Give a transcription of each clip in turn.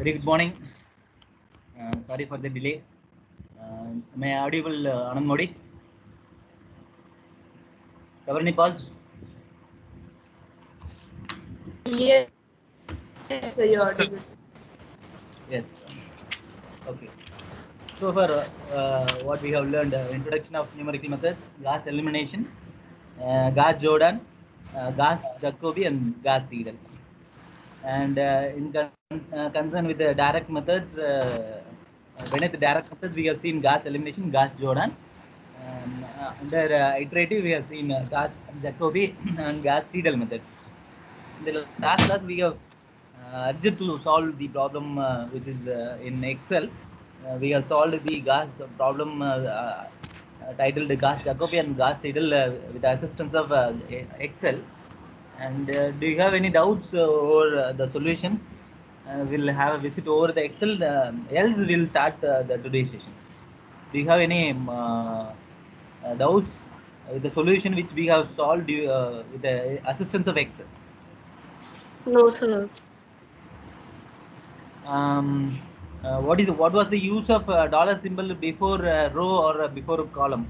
Very good morning. Sorry for the delay. Am I audible, Anand Modi? Savarni Paul? Yes, sir, you're audible. Yes. Okay. So far, what we have learned: introduction of numerical methods, gas elimination, gas Jordan, gas Jacobi, and gas Seidel. And in concern with the direct methods, beneath the direct methods, we have seen gas elimination, gas Jordan. Under iterative, we have seen gas Jacobi and gas Seidel method. In the last class, we have urged to solve the problem which is in Excel. We have solved the gas problem titled gas Jacobi and gas Seidel with the assistance of Excel. And do you have any doubts over the solution? We'll have a visit over the Excel. Else, we'll start the today's session. Do you have any doubts with the solution which we have solved with the assistance of Excel? No, sir. What was the use of dollar symbol before row or before column?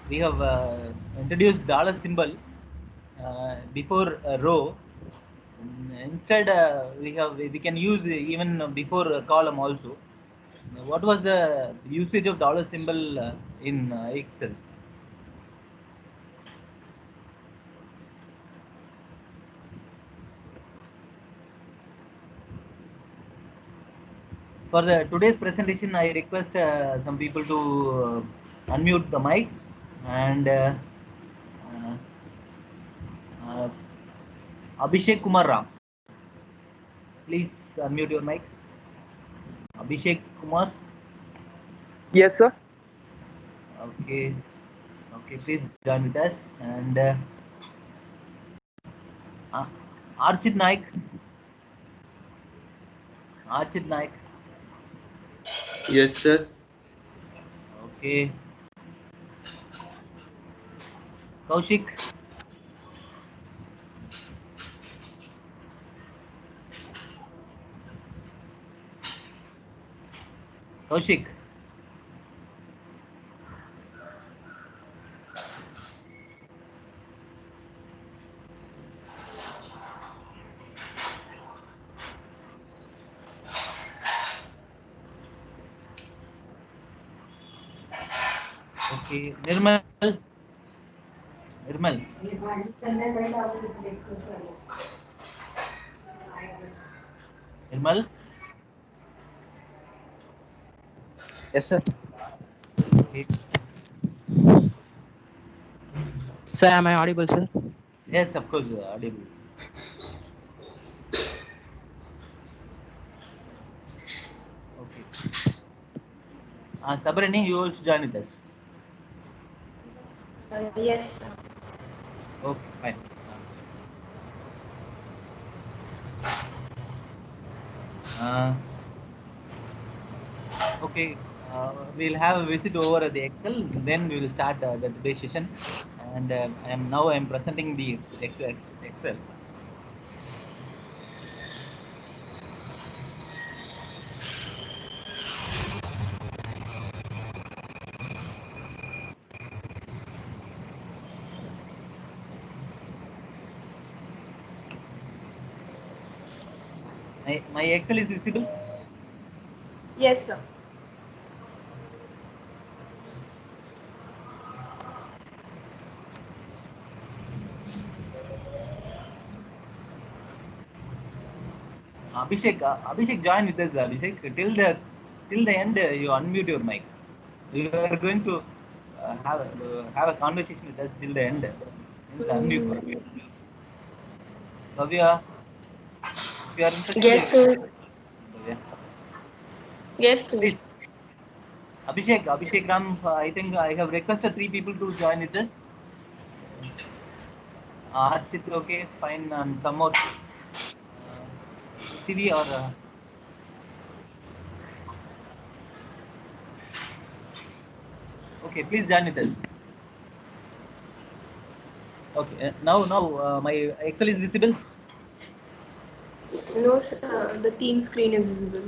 We have introduced dollar symbol before row. Instead, we can use even before column also. What was the usage of dollar symbol in Excel? For the today's presentation, I request some people to unmute the mic and Abhishek Kumar Ram. Please unmute your mic. Abhishek Kumar. Yes, sir. Okay. Okay, please join with us. And Archit Naik. Archit Naik. Yes, sir. Okay. Kaushik. Kaushik. Okay, Nirmal. Nirmal. Nirmal. Yes, sir. Okay. Sir, am I audible, sir? Yes, of course, audible. Okay. Sabrani, you also join with us. Yes. Okay, fine. Okay, we'll have a visit over the Excel. Then we will start the today's session. And I am presenting the Excel. My Excel is visible. Yes, sir. Abhishek, join with us. Abhishek, till the end, you unmute your mic. You are going to have a conversation with us till the end. Please unmute. Bhavya, if you are interested, Yes, sir. Bhavya. Yes, sir. Please. Abhishek Ram, I think I have requested 3 people to join with us. Harshit, okay, fine, and some more. CV or okay, please join with us. Okay, now my Excel is visible. No, sir. The team screen is visible.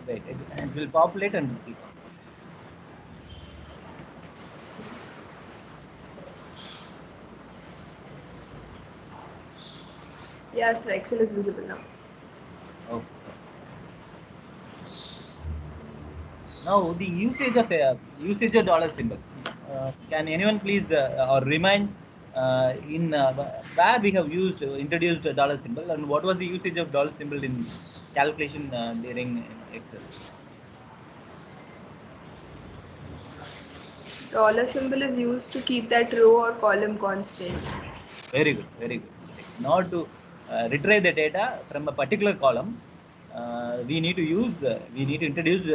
Wait, it will populate and click on. Yes, sir. Excel is visible now. Okay. Now the usage of dollar symbol. Can anyone please or remind in where we have introduced a dollar symbol, and what was the usage of dollar symbol in calculation during Excel? Dollar symbol is used to keep that row or column constant. Very good, very good. In order to retrieve the data from a particular column, we need to introduce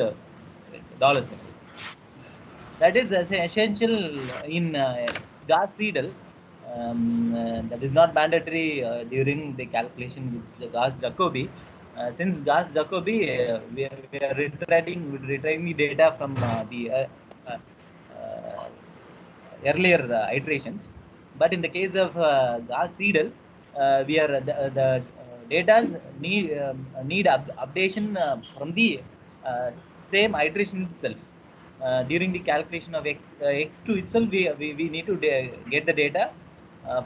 dollar symbol. That is essential in Gauss Seidel. That is not mandatory during the calculation with Gauss Jacobi. Since Gauss Jacobi, we are retrieving the data from the earlier iterations. But in the case of Gauss Seidel, we are the data need updation from the same iteration itself. During the calculation of x2 itself, we need to get the data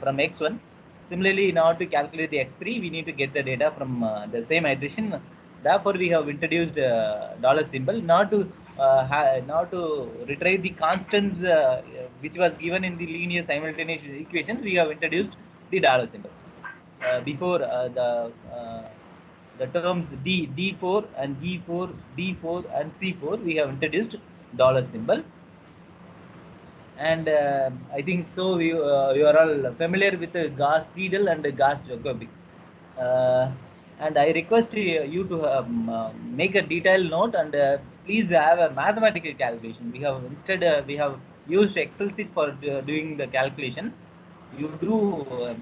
from x1. Similarly, in order to calculate the x3, we need to get the data from the same iteration. Therefore, we have introduced dollar symbol not to retrieve the constants which was given in the linear simultaneous equation. We have introduced the dollar symbol. Before the terms D4 and E4, D4 and C4, we have introduced dollar symbol. And I think so you are all familiar with Gauss Seidel and Gauss Jacobi. And I request you to make a detailed note and please have a mathematical calculation. We have used Excel sheet for doing the calculation. You do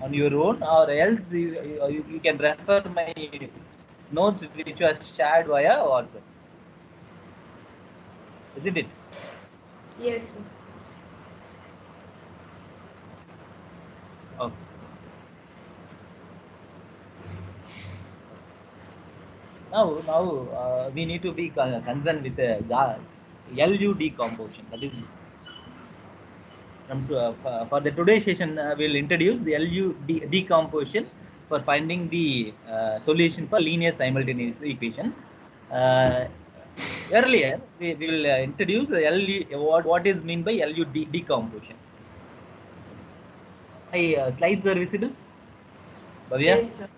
on your own, or else you can refer my notes which was shared via WhatsApp. Isn't it? Yes, sir. Okay. Now we need to be concerned with LU decomposition. That is for the today's session, we'll introduce the LU decomposition for finding the solution for linear simultaneous equation. Earlier, we will introduce the LU. What is mean by LU decomposition? My slides are visible. Bhavya? Yes, sir.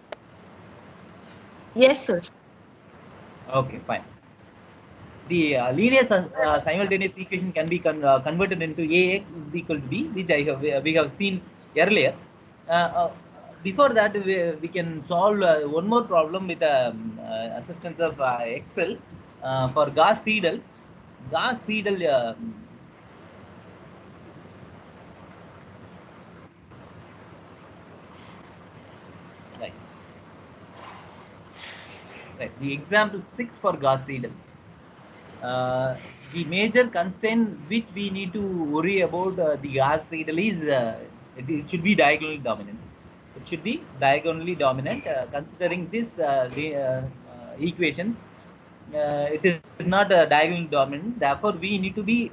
Yes, sir. Okay, fine. The linear simultaneous equation can be converted into AX is equal to B, which we have seen earlier. Before that, we can solve one more problem with assistance of Excel for Gauss Seidel. Gauss Seidel. Right. Right. The example 6 for Gauss Seidel. The major constraint which we need to worry about the Gauss Seidel is it should be diagonally dominant. It should be diagonally dominant. Considering this equations, it is not diagonally dominant. Therefore, we need to be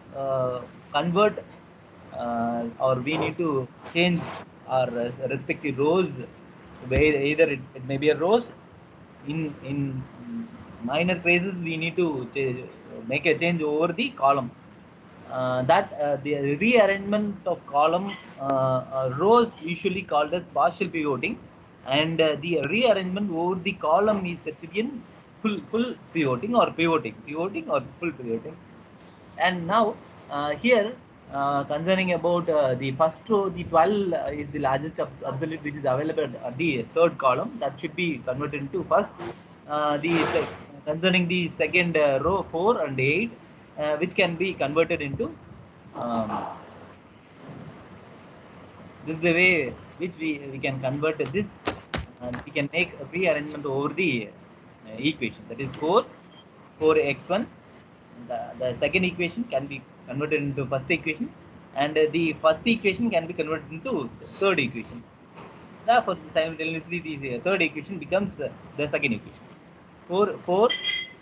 convert or we need to change our respective rows. Where either it may be a rows in minor cases we need to make a change over the column. The rearrangement of column rows usually called as partial pivoting, and the rearrangement over the column is said to be in full pivoting or pivoting or full pivoting. And now here concerning about the first row, the 12 is the largest absolute which is available at the third column. That should be converted into first. Concerning the second row 4 and 8, which can be converted into this is the way which we can convert this, and we can make a rearrangement over the equation. That is 4x1. The second equation can be converted into first equation, and the first equation can be converted into the third equation. Therefore, simultaneously the third equation becomes the second equation. 4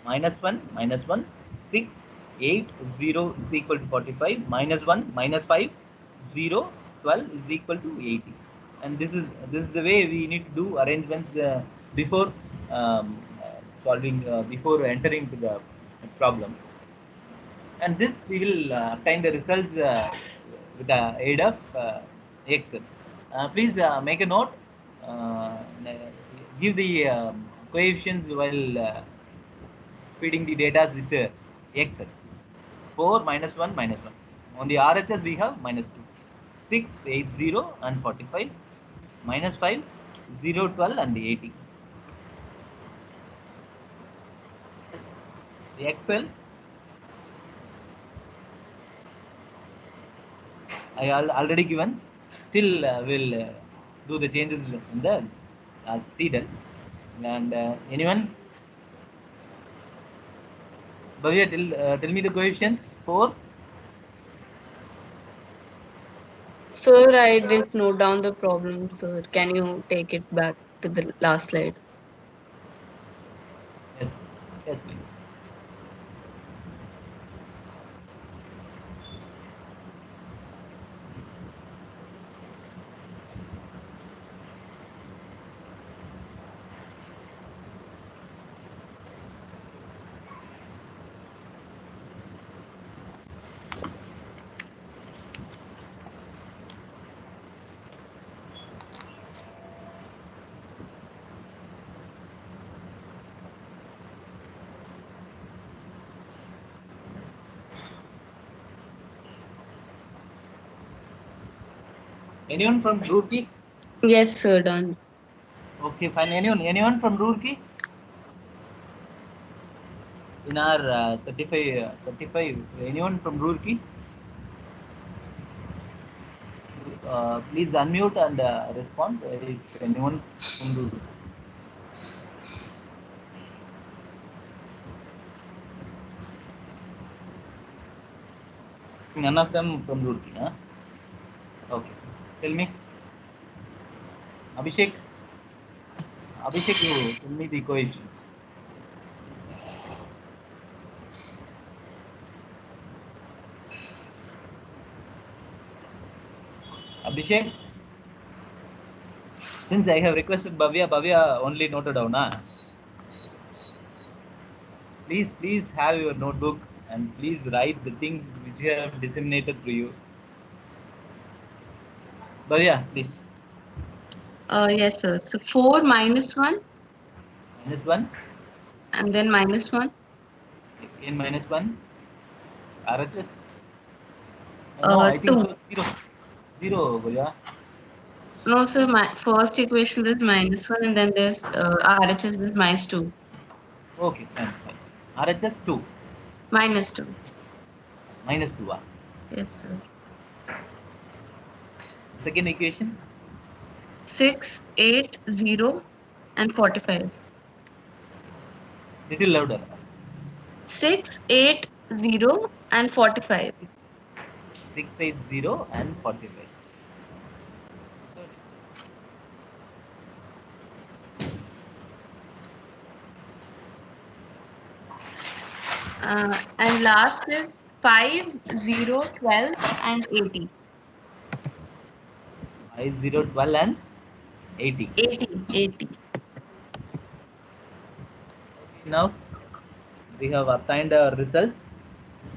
minus 1 minus 1, 6, 8, 0 is equal to 45, minus 1 minus 5, 0, 12 is equal to 80. And this is the way we need to do arrangements before before entering to the problem. And this we will obtain the results with the aid of Excel. Please make a note. Uh, Give the coefficients while feeding the data with Excel. 4 minus 1 minus 1. On the RHS we have minus 2. 6, 8, 0 and 45. Minus 5, 0, 12 and 80. The Excel, I already given. Still will do the changes in the CDEL. And anyone? Bhavya, tell me the coefficients. 4. Sir, I didn't note down the problem, sir. Can you take it back to the last slide? Yes. Yes, please. Anyone from Roorkee? Yes, sir, done. Okay, fine. Anyone from Roorkee? In our 35, anyone from Roorkee? Please unmute and respond if anyone from Roorkee. None of them from Roorkee, huh? Okay. Tell me. Abhishek, you tell me the coefficients. Abhishek, since I have requested Bhavya only noted down, huh? Please have your notebook and please write the things which I have disseminated to you. Bhavya, please. Yes, sir. So 4 minus 1 Minus 1. and then minus 1. Again minus 1. RHS. No, I think 2. so. 0. 0, Bhavya. No, sir, my first equation is minus 1 and then there's RHS is minus 2. Okay, fine. RHS 2. Minus 2. Minus 2. Yes, sir. Second equation. 6, 8, 0 and 45. Little louder. 6, 8, 0 and 45. 680 and 45. And last is 5, 0, 12 and 80. 50, 12 and 80. 80. Now we have obtained our results.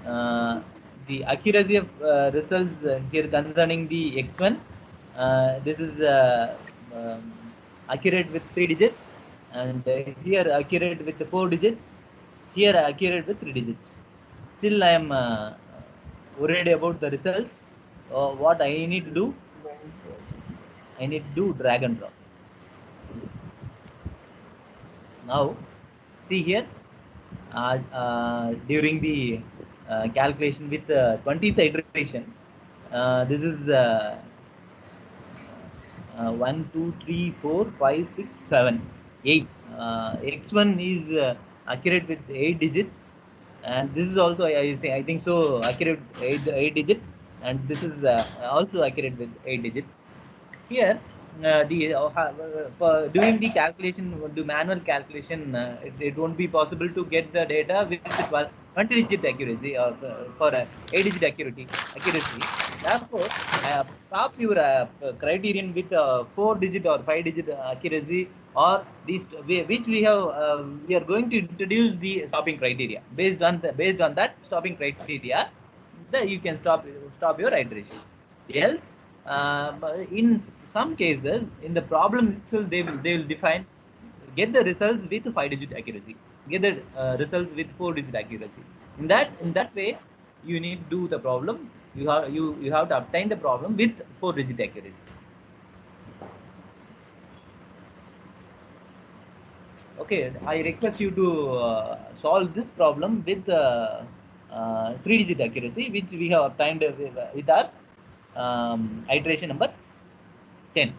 The accuracy of results here concerning the X1. This is accurate with 3 digits, and here accurate with the 4 digits. Here accurate with 3 digits. Still, I am worried about the results. What I need to do? I need to do drag and drop. Now, see here. During the calculation with 20th iteration, this is 1, 2, 3, 4, 5, 6, 7, 8. X1 is accurate with 8 digits, and this is also I think so accurate with 8 digit. and this is also accurate with 8 digits. Here, for doing the calculation, do manual calculation, it won't be possible to get the data with 20-digit accuracy or for 8-digit accuracy. Therefore, stop your criterion with 4-digit or 5-digit accuracy, or these which we are going to introduce the stopping criteria based on that stopping criteria. You can stop your iteration. Else, in some cases, in the problem itself, they will define get the results with 5-digit accuracy, get the results with 4-digit accuracy. In that way, you need to do the problem. You have to obtain the problem with 4-digit accuracy. Okay, I request you to solve this problem with 3-digit accuracy, which we have obtained with our iteration number 10.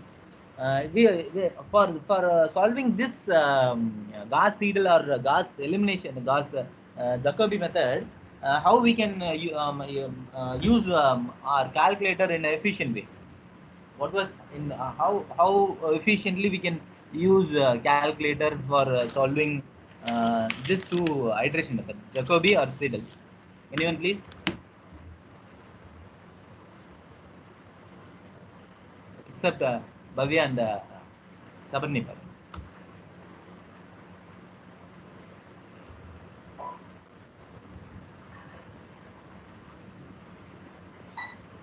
For solving this Gauss Seidel or Gauss elimination, Gauss Jacobi method, how we can use our calculator in an efficient way? What was in how efficiently we can use calculator for solving this two iteration method, Jacobi or Seidel? Anyone, please? Except Bhavya and Sabarnipal.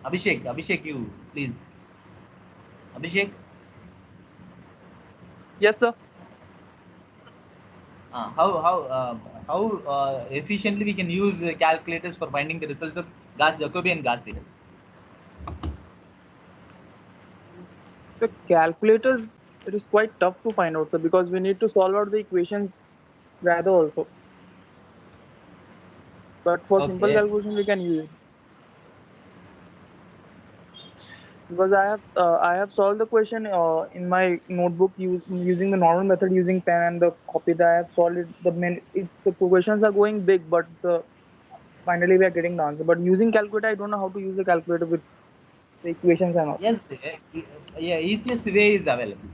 Abhishek, you please. Abhishek, Yes, sir. how efficiently we can use calculators for finding the results of Gauss Jacobi and Gauss Seidel? The calculators, it is quite tough to find out, sir, because we need to solve out the equations rather also. But for simple Okay. calculation, we can use it. Because I have solved the question in my notebook using the normal method, using pen and the copy that I have solved it. The questions are going big, but finally we are getting the answer. But using calculator, I don't know how to use the calculator with the equations and all. Yes, yeah, easiest way is available.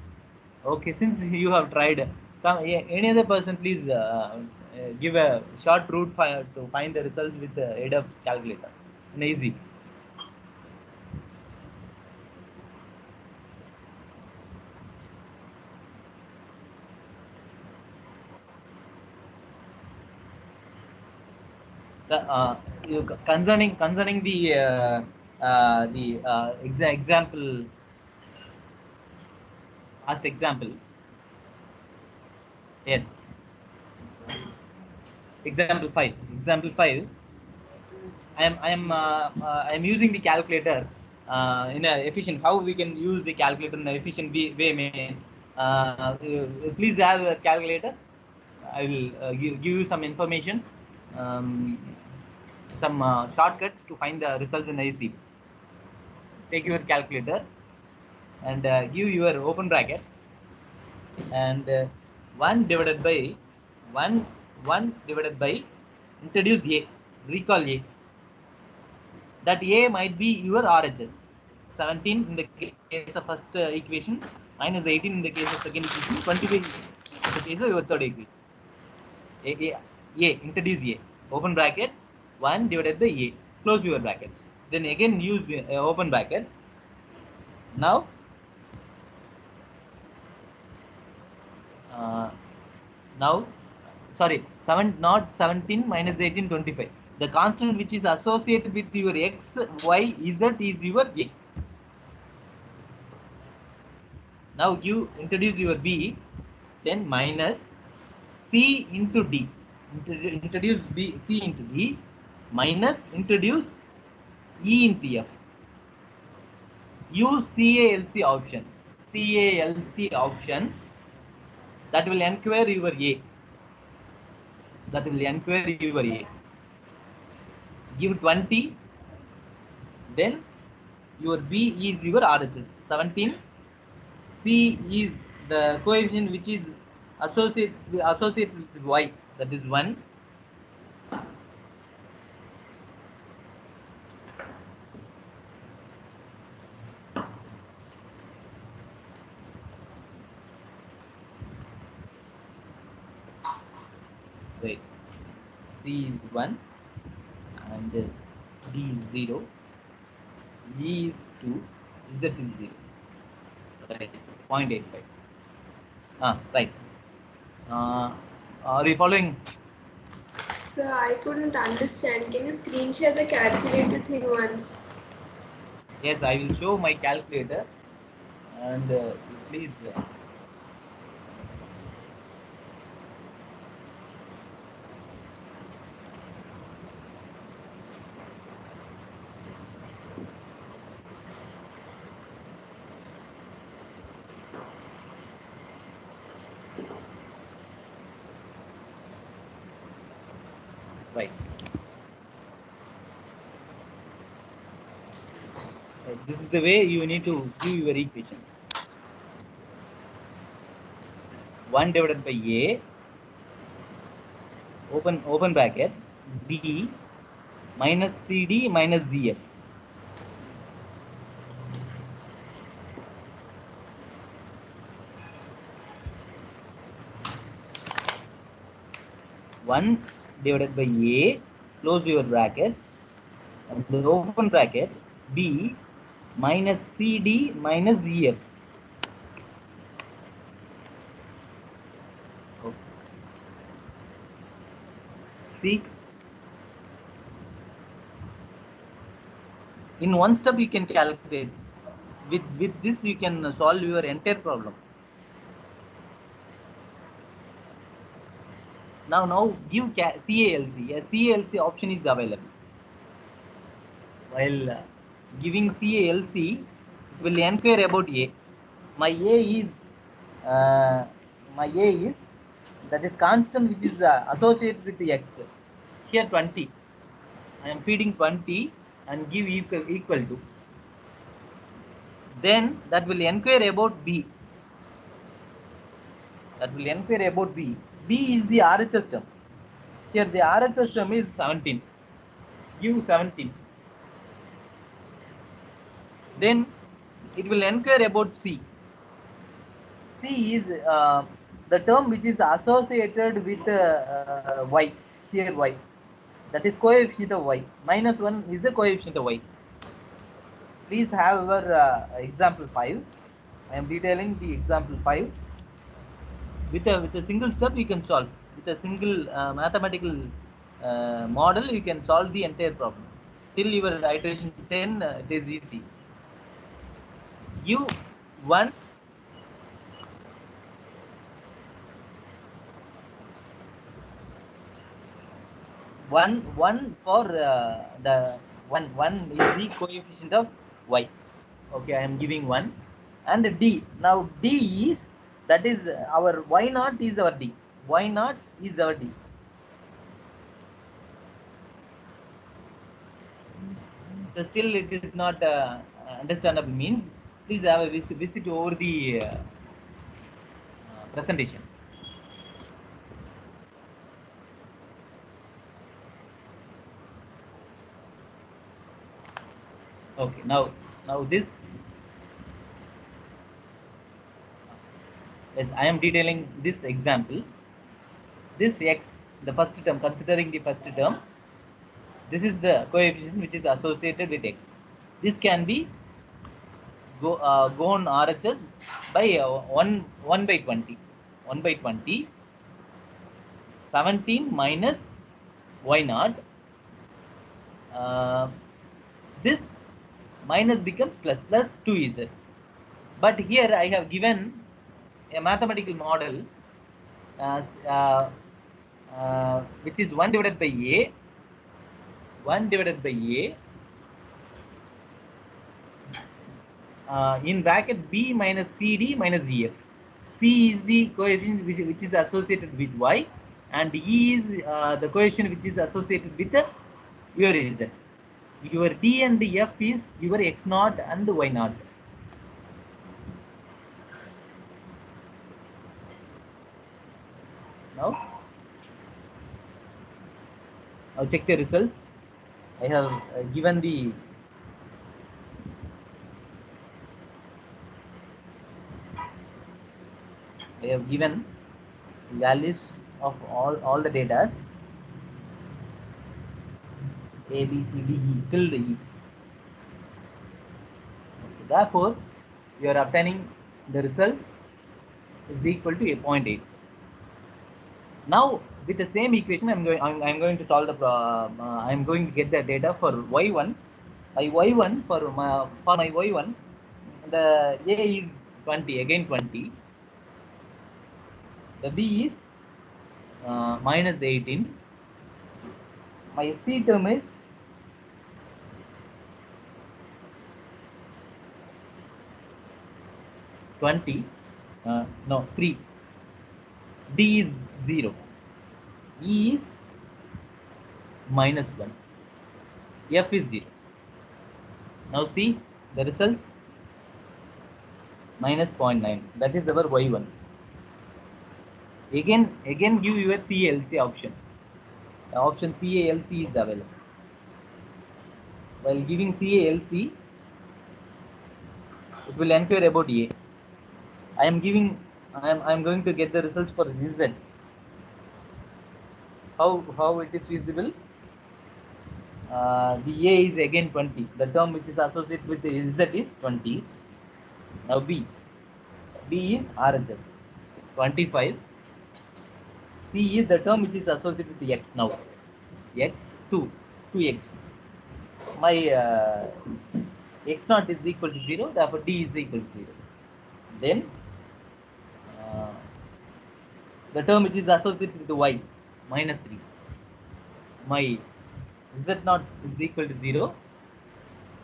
Okay, since you have tried, any other person, please give a short route to find the results with the aid of calculator. And easy. Concerning the example, past example. Yes. Example 5. Example 5. I am using the calculator in a efficient. How we can use the calculator in an efficient way? Please have a calculator. I will give you some information, some shortcuts to find the results in AC. Take your calculator and give your open bracket, and 1 divided by 1 divided by introduce A, recall A. That A might be your RHS. 17 in the case of first equation, minus 18 in the case of second equation, 25 in the case of your third equation. Introduce A, open bracket, 1 divided by A, close your brackets. Then again use open bracket. Now, sorry, not 17 minus 18, 25. The constant which is associated with your x, y, z is your A. Now you introduce your B, then minus C into D. Introduce C into D, minus introduce E into F. Use CALC option. CALC option that will enquire your A. That will enquire your A. Give 20, then your B is your RHS. 17. C is the coefficient which is associated with Y, that is 1. C is 1 and D is 0, E is 2, Z is 0. Right, 0.85. Right. Are you following? Sir, I couldn't understand. Can you screen share the calculator thing once? Yes, I will show my calculator and please. Right. This is the way you need to give your equation. 1 divided by A, open bracket, D minus CD minus ZF. One divided by A, close your brackets, and the open bracket, B minus CD minus ZF. Okay. See, in one step you can calculate. With this you can solve your entire problem. Now give CALC. A CALC option is available. While giving CALC, it will inquire about A. My A is that is constant, which is associated with the X. Here 20. I am feeding 20 and give equal to. Then that will inquire about B. That will inquire about B. B is the RHS term. Here the RHS term is 17. Give 17. Then it will inquire about C. C is the term which is associated with Y. Here Y. That is coefficient of Y. Minus 1 is the coefficient of Y. Please have our example 5. I am detailing the example 5. With a single step you can solve. With a single mathematical model you can solve the entire problem. Till your iteration 10 it is easy. You 1 for the 1 is the coefficient of Y. Okay, I am giving 1 and D. Now D is, that is our Y naught is our D. Y naught is our D. So still it is not understandable means please have a visit over the presentation. Okay, now this, yes, I am detailing this example. This X, the first term, considering the first term, this is the coefficient which is associated with X. This can be go on RHS by 1 by 20. 1 by 20, 17 minus Y naught. This minus becomes plus 2 is it. But here I have given a mathematical model which is 1 divided by A, 1 divided by A, in bracket B minus CD minus EF. C is the coefficient which is associated with Y, and E is the coefficient which is associated with your Z. Your D and F is your X naught and Y naught. Now check the results. I have given the values of all the datas. A, B, C, D, E till the E. Okay. Therefore, we are obtaining the results is equal to 0.8. Now, with the same equation, I'm going to solve the I'm going to get the data for y1. My y1 for my y1, the A is 20, again 20. The B is minus 18. My C term is 20. No, 3. D is 0. E is minus 1. F is 0. Now see the results, minus 0.9. That is our y1. Again give your CLC option. Option CALC is available. While giving CALC, it will inquire about A. I am going to get the results for Z. How it is feasible? The A is again 20. The term which is associated with the Z is 20. Now B is RHS 25. C is the term which is associated with the X now. X 2x. My X naught is equal to 0. Therefore D is equal to 0. Then the term which is associated with the Y minus 3. My Z naught is equal to 0.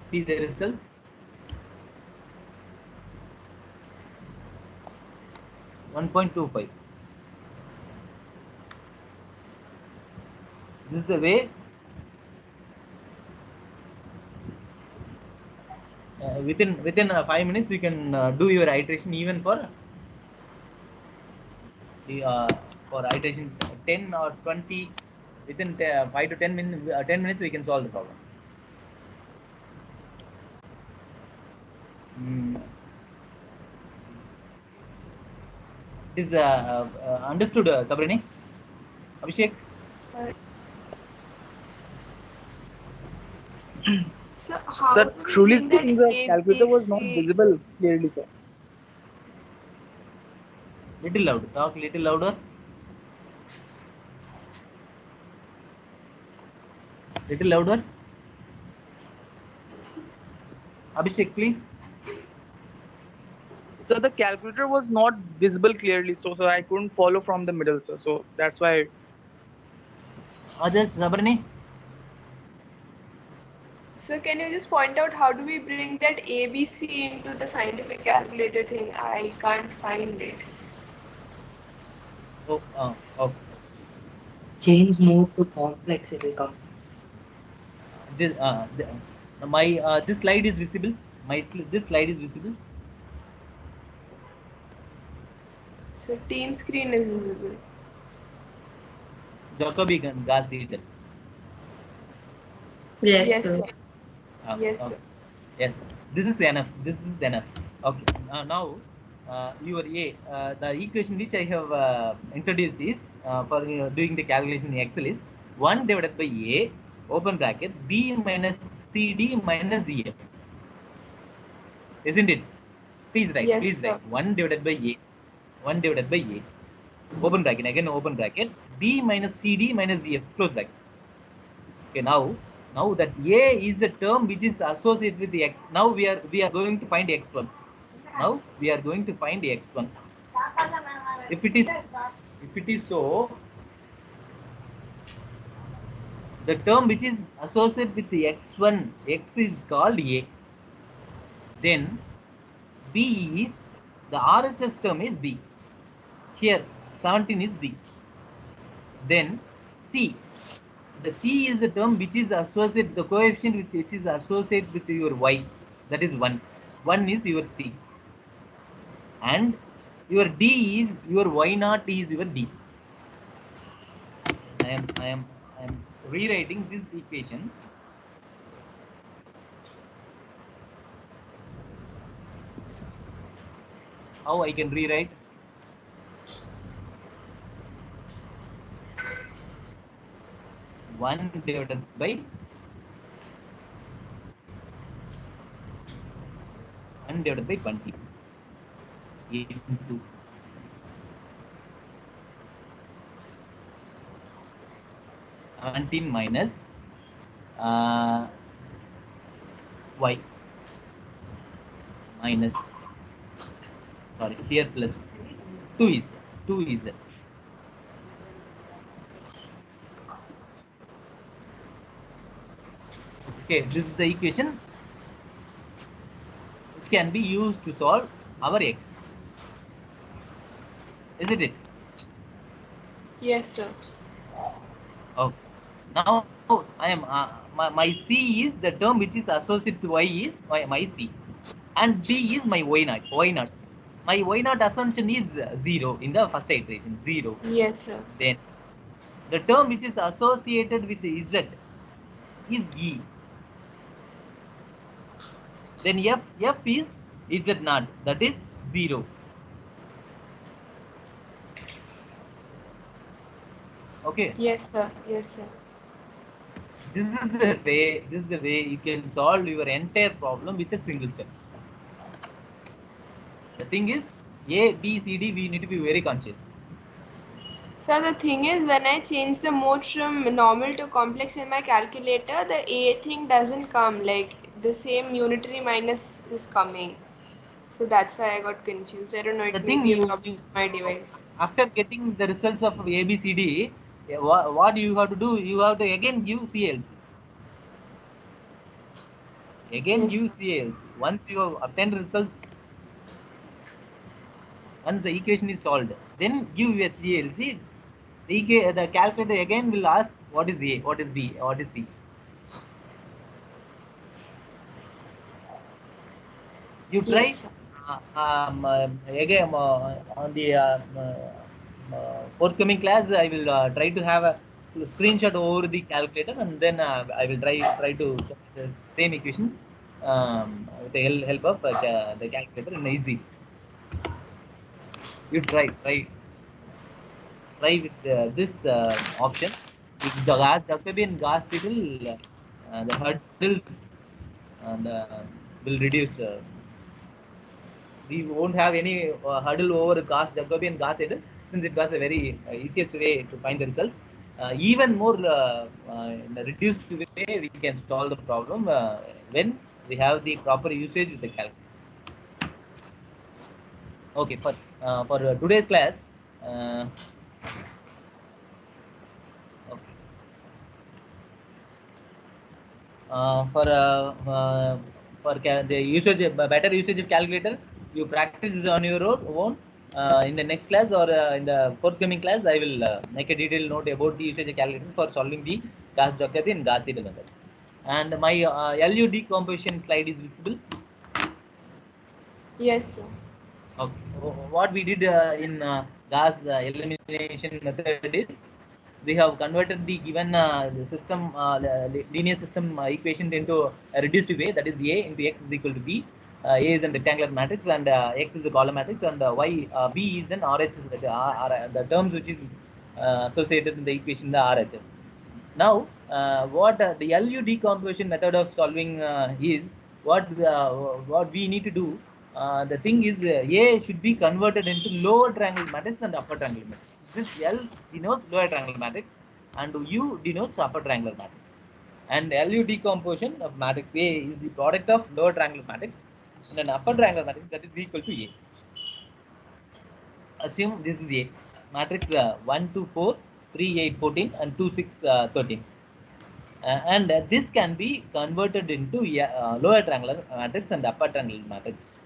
See the results. (1.25). This is the way within 5 minutes we can do your iteration, even for iteration 10 or 20. Within 5 to 10 minutes, 10 minutes we can solve the problem. Is understood, Sabrina? Abhishek? So how Sir, do we truly bring that speaking, the calculator was not ABC? visible clearly, sir. Little louder. Talk little louder. Little louder. Abhishek, please. So the calculator was not visible clearly, so I couldn't follow from the middle, sir. So that's why. Others, Sabrina? So can you just point out how do we bring that ABC into the scientific calculator thing? I can't find it. Oh, okay. Change mode to complex, it will come. This this slide is visible. This slide is visible. So team screen is visible. Jacobi gas heater. Yes, Yes, sir. sir. Yes, Okay. sir. Yes. This is enough. This is enough. Okay. Now your A, the equation which I have introduced is for doing the calculation in Excel is 1 divided by A, open bracket, B minus CD minus EF. Isn't it? Please write. Yes, Please sir. write. 1 divided by A. 1 divided by A. Open bracket, again open bracket, B minus CD minus EF, close bracket. Okay, now that A is the term which is associated with the X. Now we are going to find X1. Now we are going to find the X1. If it is so, the term which is associated with the X1, X is called A. Then B is the RHS term is B. Here 17 is B. Then C. The C is the term which is associated, the coefficient which is associated with your Y. That is 1. 1 is your C. And your D is your Y naught is your D. I am rewriting this equation. How I can rewrite? One divided by 10 divided by 20 into 17 minus y minus, sorry, here plus 2 is 2 is okay. This is the equation which can be used to solve our x, isn't it? Yes, sir. Okay. Now I am my c is the term which is associated to y is my c, and d is my y naught. My y naught assumption is 0 in the first iteration, 0. Yes, sir. Then the term which is associated with z is e. Then f is z naught, that is 0. Okay. Yes, sir. Yes, sir. This is the way you can solve your entire problem with a single step. The thing is, A, B, C, D, we need to be very conscious. So the thing is, when I change the mode from normal to complex in my calculator, the A thing doesn't come. Like the same unitary minus is coming. So that's why I got confused. I don't know. The It may thing be a problem with my device. after getting the results of A, B, C, D, what you have to do? You have to again give CLC. Again Yes, give sir. CLC. Once you have obtained results, once the equation is solved, then give your CLC. The calculator again will ask what is A, what is B, what is C. You try Yes, sir. again on the forthcoming class. I will try to have a screenshot over the calculator, and then I will try to solve the same equation with the help of the calculator in easy. You try with this option. With the Jacobian Gauss seidel, the hurdles and will reduce. We won't have any hurdle over Gauss Jacobian Gauss seidel, since it was a very easiest way to find the results. Even more in a reduced way, we can solve the problem when we have the proper usage with the calculator. Okay, for today's class. Okay. The usage, better usage of calculator, you practice on your own. In the next class or in the forthcoming class, I will make a detailed note about the usage of calculator for solving the Gauss-Jacobi and Gauss-Seidel method. And my LU decomposition slide is visible. Yes, sir. Okay. What we did in Gauss elimination method is, we have converted the given system linear system equation into a reduced way, that is A into X is equal to B. A is a rectangular matrix and X is a column matrix, and B is an RH, the terms which is associated in the equation, the RHS. Now, what the LU decomposition method of solving is, what we need to do. The thing is, A should be converted into lower triangle matrix and upper triangle matrix. This L denotes lower triangle matrix, and U denotes upper triangular matrix. And LU decomposition of matrix A is the product of lower triangular matrix and an upper triangular matrix, that is equal to A. Assume this is A matrix 1, 2, 4, 3, 8, 14, and 2, 6, 13. And this can be converted into lower triangular matrix and upper triangular matrix.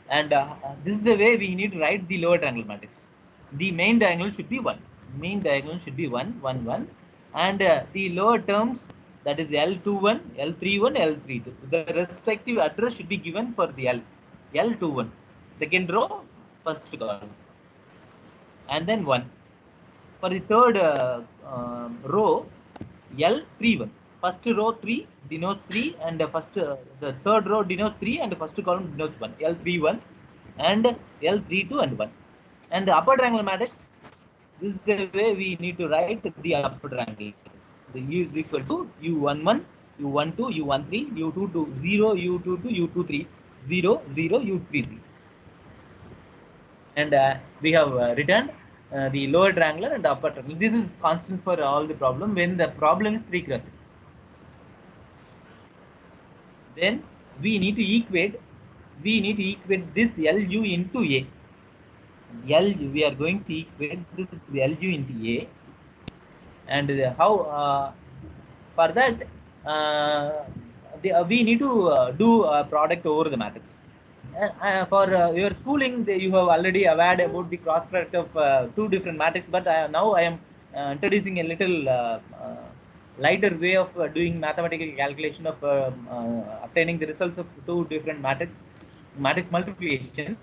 And this is the way we need to write the lower triangular matrix. The main diagonal should be 1. Main diagonal should be 1, 1, 1. And the lower terms, that is L21, L31, L32. The respective address should be given for the L21. Second row, first column. And then 1. For the third row, L31. First row 3 denotes 3, and the third row denotes 3, and the first column denotes 1. L31 and L32 and 1. And the upper triangular matrix, this is the way we need to write the upper triangle matrix. The U is equal to U11, U12, U13, U22, 0, U22, U23. 0, 0, U33. And we have returned the lower triangular and upper triangular. This is constant for all the problem when the problem is 3 cross 3. Then we need to equate this LU into A. We are going to equate this LU into A, and how for that we need to do a product over the matrix. For your schooling, you have already aware about the cross product of 2 different matrices, but now I am introducing a little lighter way of doing mathematical calculation of obtaining the results of 2 different matrix multiplication.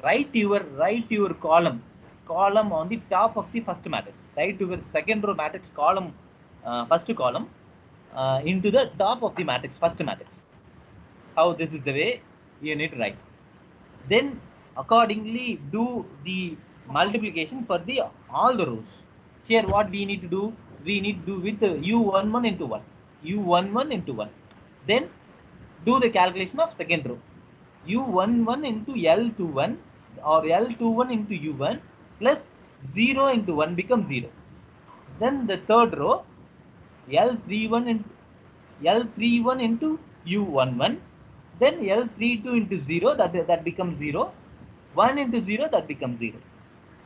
Write your column on the top of the first matrix. Write your second row matrix column, first column into the top of the matrix, first matrix. How this is the way you need to write. Then accordingly do the multiplication for the all the rows. Here what we need to do? We need to do with U11 into 1. U11 into 1. Then do the calculation of second row. U11 into L21 or L21 into U1 plus 0 into 1 becomes 0. Then the third row, L31 into U11, then L32 into 0, that becomes 0, 1 into 0, that becomes 0.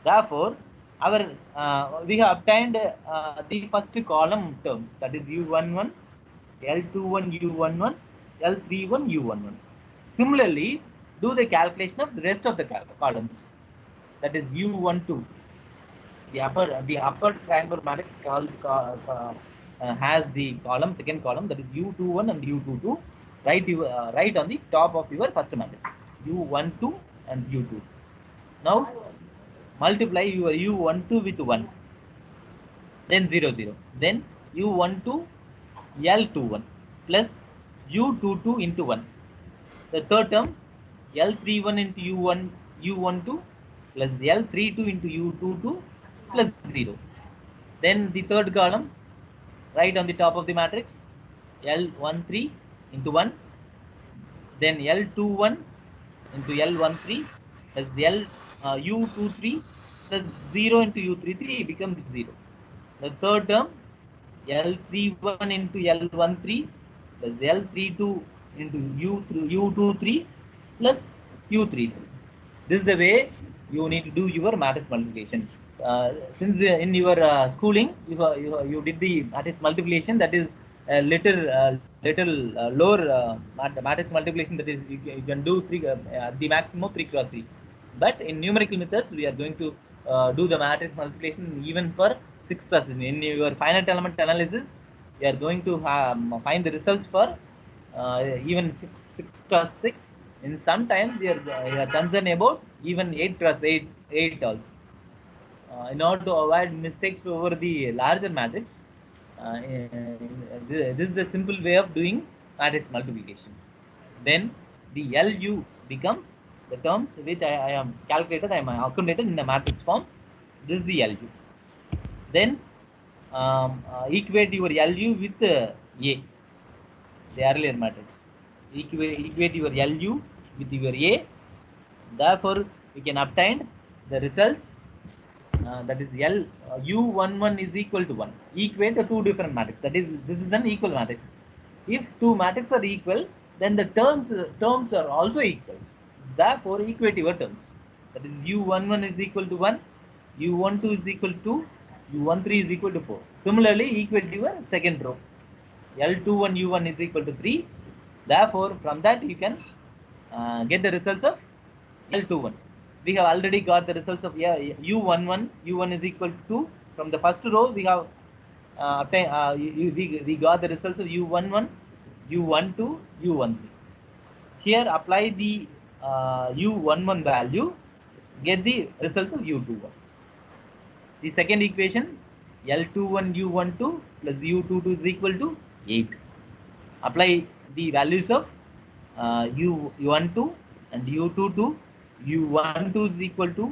Therefore, our we have obtained the first column terms, that is U11, L21 U11, L31 U11. Similarly, do the calculation of the rest of the columns, that is U12. The upper triangular matrix has the column, second column, that is U21 and U22. Write on the top of your first matrix, U12 and U2. Now multiply your U12 with 1, then 0, 0. Then U12 L21 plus U22 into 1. The third term, L31 into U12 plus L32 into U22 plus 0. Then the third column, write on the top of the matrix, L13 into 1. Then L21 into L13 plus U23 plus 0 into U33 becomes 0. The third term, L31 into L13 plus L32 into U23 plus U33. This is the way you need to do your matrix multiplication. Since in your schooling you did the matrix multiplication, that is a little lower matrix multiplication, that is you can do the maximum 3 cross 3. But in numerical methods, we are going to do the matrix multiplication even for 6 cross 6. In your finite element analysis, we are going to find the results for even 6 cross 6. In some times, we are concerned about even 8 cross 8 also. In order to avoid mistakes over the larger matrix, this is the simple way of doing matrix multiplication. Then the LU becomes the terms which I am calculated, I am accumulated in the matrix form. This is the LU. Then equate your LU with A, the earlier matrix. Equate your LU with your A. Therefore, we can obtain the results. That is U11 is equal to 1. Equate the 2 different matrices. That is, this is an equal matrix. If 2 matrices are equal, then the terms are also equal. Therefore, equate your terms. That is, U11 is equal to 1, U12 is equal to 2, U13 is equal to 4. Similarly, equate your second row. L21 U1 is equal to 3. Therefore, from that you can get the results of L21. We have already got the results of U11. U1 is equal to 2. From the first row, we have we got the results of U11, U12, U13. Here, apply the U11 value, get the results of U21. The second equation, L21 U12 plus U22 is equal to 8. Apply the values of U12 and U22. U12 is equal to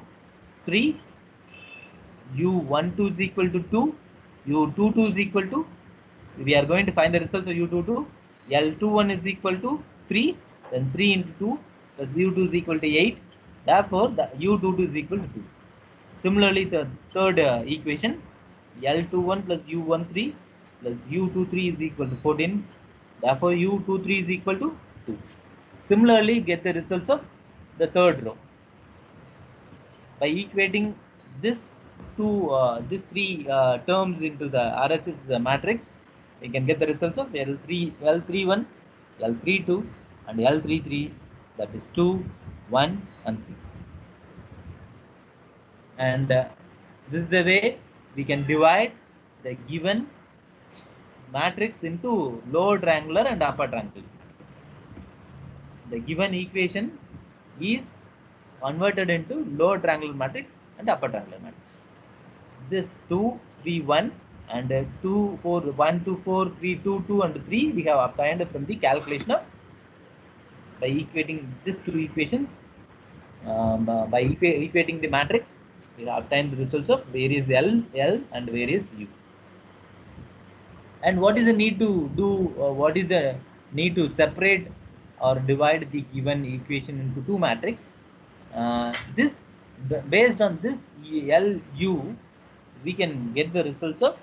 3, U12 is equal to 2, U22 is equal to, we are going to find the results of U22, L21 is equal to 3 Then 3 into 2 plus u2 is equal to 8. Therefore, the u22 is equal to 2. Similarly, the third equation, L21 plus U13 plus U23 is equal to 14. Therefore, U23 is equal to 2. Similarly, get the results of the third row. By equating this these three terms into the RHS matrix, we can get the results of L31, L32, and L33. That is 2, 1, and 3. And this is the way we can divide the given matrix into lower triangular and upper triangular. The given equation is converted into lower triangular matrix and upper triangular matrix. This 2, 3, 1 and 2, 4, 1, 2, 4, 3, 2, 2 and 3 we have obtained from the calculation of by equating these two equations. By equating the matrix, we have obtained the results of various L and various U. And what is the need to do? What is the need to separate or divide the given equation into two matrix? Based on this LU, we can get the results of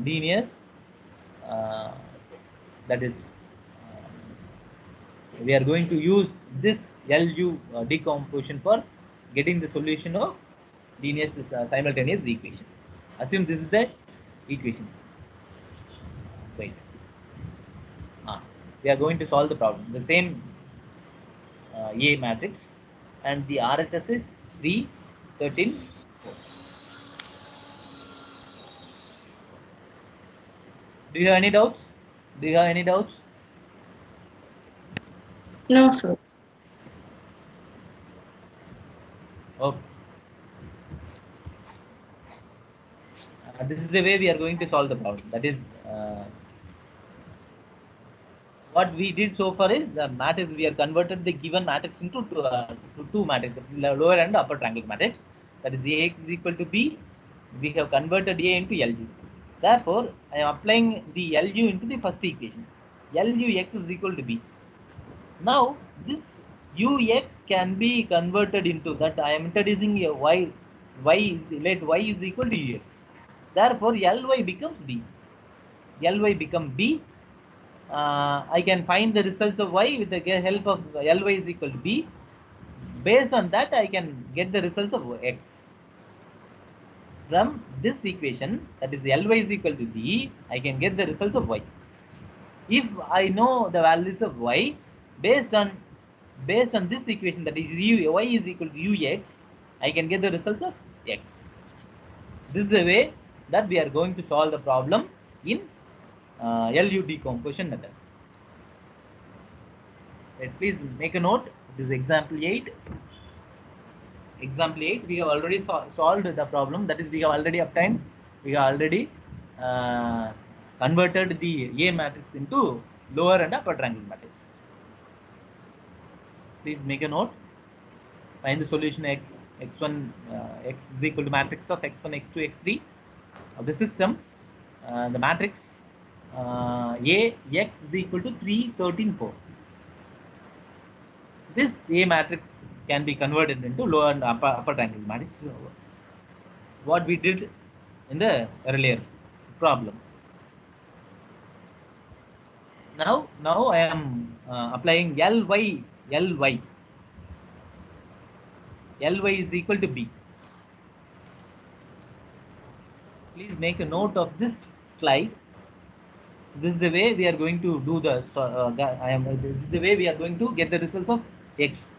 linear. That is, we are going to use this LU decomposition for getting the solution of linear simultaneous equation. Assume this is the equation. Wait. We are going to solve the problem. The same A matrix, and the RHS is 3, 13, 4. Do you have any doubts? Do you have any doubts? No, sir. Okay. This is the way we are going to solve the problem. That is, what we did so far is the matrix, we are converted the given matrix into two matrices, lower and upper triangle matrix. That is Ax is equal to B. We have converted A into LU. Therefore, I am applying the LU into the first equation. LUX is equal to B. Now, this UX can be converted into that. I am introducing a Y. Let Y is equal to UX. Therefore, Ly becomes B. Ly become B. I can find the results of Y with the help of Ly is equal to B. Based on that, I can get the results of X. From this equation, that is Ly is equal to B, I can get the results of Y. If I know the values of Y, based on this equation, that is Y is equal to Ux, I can get the results of X. This is the way that we are going to solve the problem in LU decomposition method. Please make a note. This is example 8. Example 8, we have already solved the problem. That is, we have already obtained, we have already converted the A matrix into lower and upper triangle matrix. Please make a note. Find the solution x1, x is equal to matrix of x1, x2, x3 of the system. The matrix Ax is equal to 3, 13, 4. This A matrix can be converted into lower and upper triangle matrix. What we did in the earlier problem. Now I am applying Ly. Ly is equal to B. Please make a note of this slide. This is the way we are going to do the. This is the way we are going to get the results of X.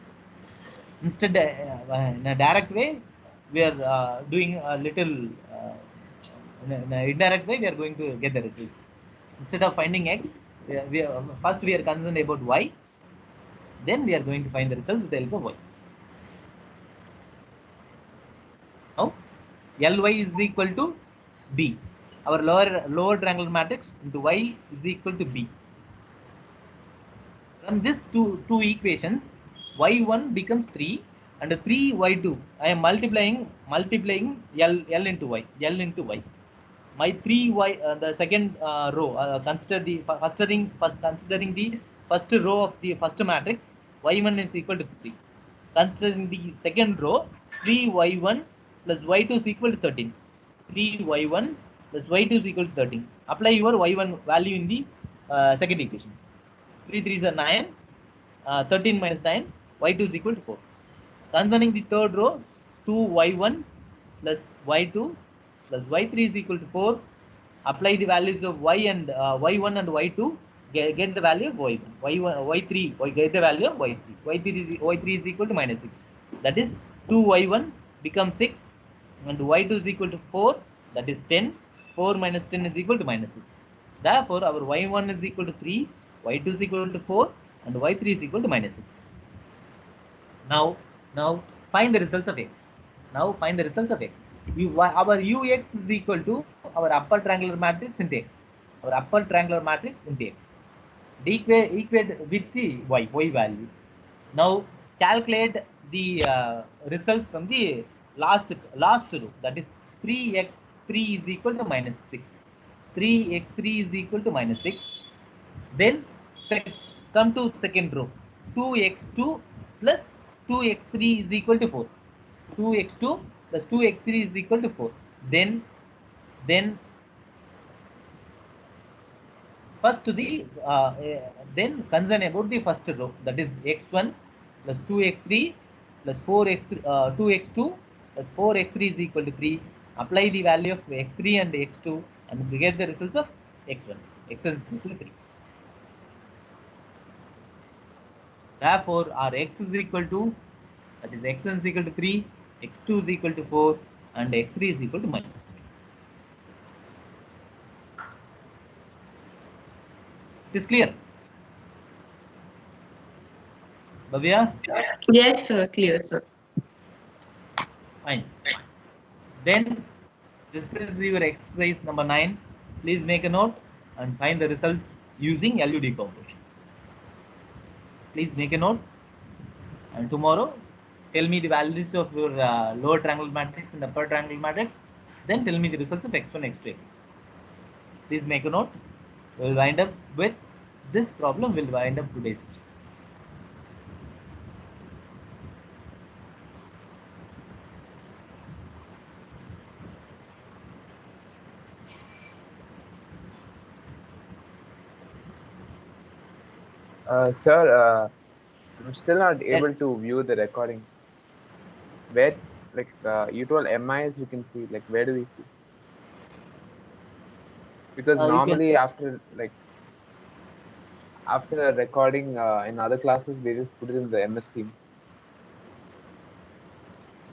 Instead, in a direct way, we are doing a little. In an indirect way, we are going to get the results. Instead of finding X, first we are concerned about Y. Then we are going to find the results with the help of Y. Now, Ly is equal to B. Our lower triangular matrix into Y is equal to B. From this two equations, Y1 becomes 3 and 3Y2. I am multiplying L into Y. My 3Y, the second row, considering the first row of the first matrix, y1 is equal to 3. Considering the second row, 3y1 plus y2 is equal to 13. 3y1 plus y2 is equal to 13. Apply your y1 value in the second equation. 3 3s are 9. 13 minus 9, y2 is equal to 4. Concerning the third row, 2y1 plus y2 plus y3 is equal to 4. Apply the values of y and y1 and y2. Get the value of y1. Y3. Get the value of y3. Y3 is equal to minus 6. That is 2y1 becomes 6 and y2 is equal to 4. That is 10. 4 minus 10 is equal to minus 6. Therefore, our y1 is equal to 3, y2 is equal to 4 and y3 is equal to minus 6. Now find the results of x. Our ux is equal to our upper triangular matrix into x. Equate with the y value. Now calculate the results from the last row. That is 3x3 is equal to minus 6. 3x3 is equal to minus 6. Then come to second row. 2x2 plus 2x3 is equal to 4. 2x2 plus 2x3 is equal to 4. Then first to the then concern about the first row, that is x1 plus 2x3 plus 2x2 plus 4x3 is equal to 3. Apply the value of x3 and x2 and we get the results of x1. X1 is equal to 3. Therefore, our x is equal to, that is x1 is equal to 3, x2 is equal to 4 and x3 is equal to minus 2. It is clear? Bhavya? Yes, sir. Clear, sir. Fine. Then this is your exercise number 9. Please make a note and find the results using LU decomposition. Please make a note and tomorrow tell me the values of your lower triangular matrix and upper triangular matrix. Then tell me the results of x1, x2. Please make a note. We will wind up with this problem. Will wind up today's session. Sir, I'm still not Yes. able to view the recording. Where, like, you told MIS we can see, like, where do we see? Because You can- normally after a recording in other classes, they just put it in the MS Teams.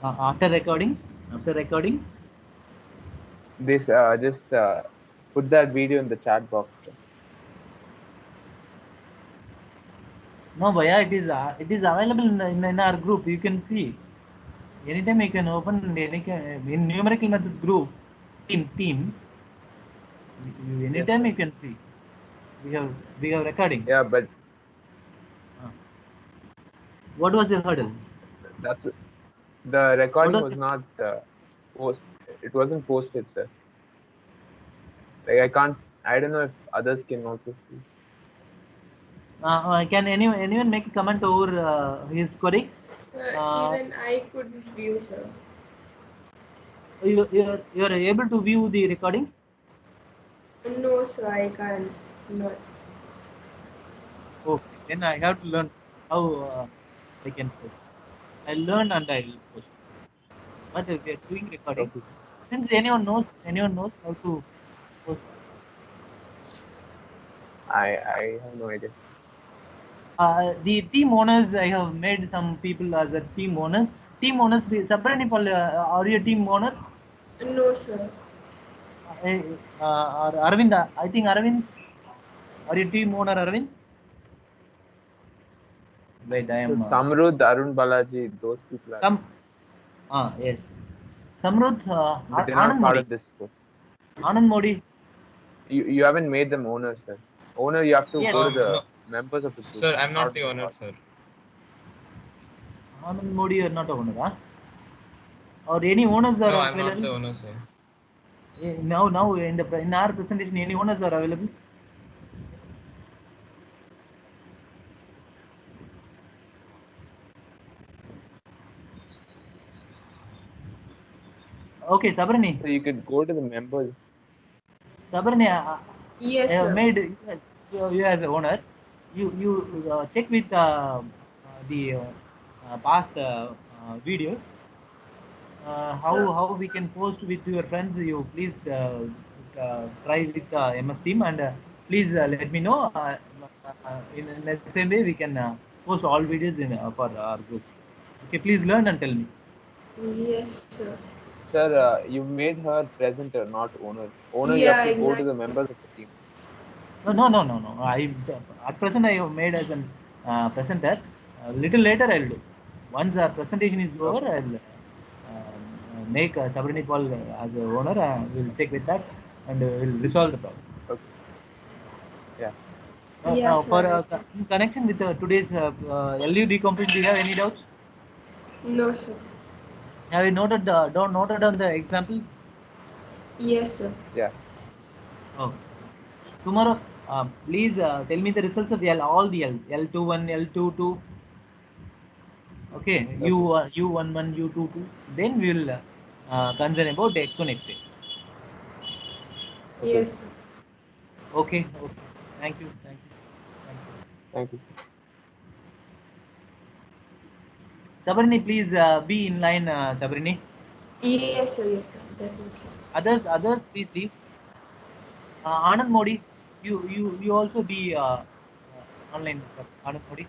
After recording, This just put that video in the chat box. Sir. no, Bhaiya, it is available in our group. You can see. Anytime you can open in numerical methods group team. Anytime Yes, you can see. We have recording. yeah, but What was the hurdle? that's the recording What was was not post. It wasn't posted, sir. Like I can't. I don't know if others can also see. Can anyone make a comment over his query? Sir, Uh, even I couldn't view, sir. You are able to view the recordings? No, sir, I can't. Not. Okay, then I have to learn how I can post. I'll learn and I'll post. But if we are doing recording, Okay. since anyone knows how to post. I have no idea. The team owners, I have made some people as a team owners. Team owners, Sabranipal, are you a team owner? No, sir. Or Arvind, I think Arvind, are you team owner, Arvind? Wait, I am. So Samrudh, Arun Balaji, those people are. Yes. Samruddh, But they're not Anand part Modi. of this course. Anand Modi. You haven't made them owners, sir. Owner, you have to Yes. go to the No, members of the group. sir, I'm not the owner, sir. Anand Modi, you are not a owner, huh? Or any owners are No, I'm available? not the owner, sir. Now in our presentation, any owners are available? Okay, Sabrini. So you could go to the members. Sabrini, Yes, I have sir. made you as a owner. You check with the past videos. Sir. How we can post with your friends. You please try with MS Team and please let me know. In the same way, we can post all videos in for our group. Okay, please learn and tell me. Yes, sir. Sir, you made her presenter, not owner. Owner, you have Yeah, to go to the exactly. members of the team. No. I at present I have made as an presenter. Little later I'll do. Once our presentation is over, Okay. I'll make Sabrini Paul as a owner. We'll check with that and we'll resolve the problem. Okay. Yeah. Now, Yes, for sir. in connection with today's LU decomposition, do you have any doubts? No, sir. Have you noted on the example? Yes, sir. Yeah. Oh, tomorrow, please tell me the results of all the L's. L21, L22. Okay, Okay. U11, U22. Then we will concern about the X1, X2. Okay. Yes, sir. Okay. Thank you. Thank you, sir. Sabrini, please be in line, Sabrini. Yes, sir. Yes, sir. Definitely. Others, please leave. Anand Modi, you also be online, Anand Modi.